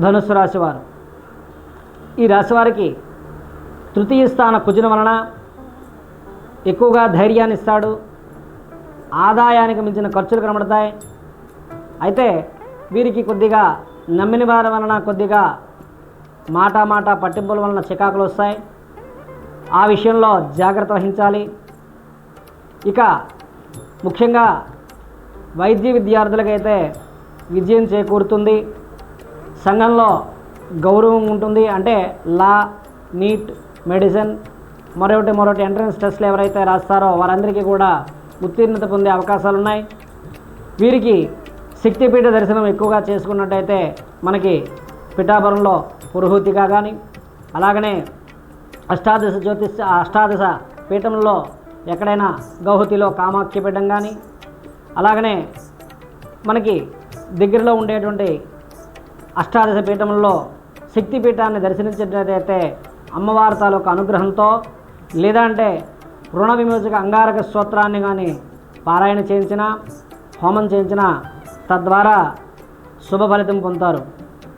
ధనుస్సు రాశివారు. ఈ రాశివారికి తృతీయ స్థాన కుజుని వలన ఎక్కువగా ధైర్యాన్ని ఇస్తాడు. ఆదాయానికి మించిన ఖర్చులు కనబడతాయి. అయితే వీరికి కొద్దిగా నమ్మిన వారి వలన కొద్దిగా మాట పట్టింపుల వలన చికాకులు వస్తాయి. ఆ విషయంలో జాగ్రత్త వహించాలి. ఇక ముఖ్యంగా వైద్య విద్యార్థులకైతే విజయం చేకూరుతుంది. సంఘంలో గౌరవం ఉంటుంది. అంటే లా, నీట్, మెడిసిన్, మరొకటి ఎంట్రన్స్ టెస్ట్లు ఎవరైతే రాస్తారో వారందరికీ కూడా ఉత్తీర్ణత పొందే అవకాశాలు ఉన్నాయి. వీరికి శక్తిపీఠ దర్శనం ఎక్కువగా చేసుకున్నట్టయితే మనకి పిఠాపురంలో పురోహితిగా కానీ, అలాగనే అష్టాదశ పీఠంలో ఎక్కడైనా గౌహతిలో కామాఖ్య పీఠం కానీ, అలాగనే మనకి దగ్గరలో ఉండేటువంటి అష్టాదశ పీఠంలో శక్తిపీఠాన్ని దర్శించినట్లయితే అమ్మవారి తాలూకు అనుగ్రహంతో, లేదంటే రుణ విమోచక అంగారక స్తోత్రాన్ని కానీ పారాయణ చేయించిన, హోమం చేయించిన తద్వారా శుభ ఫలితం పొందుతారు.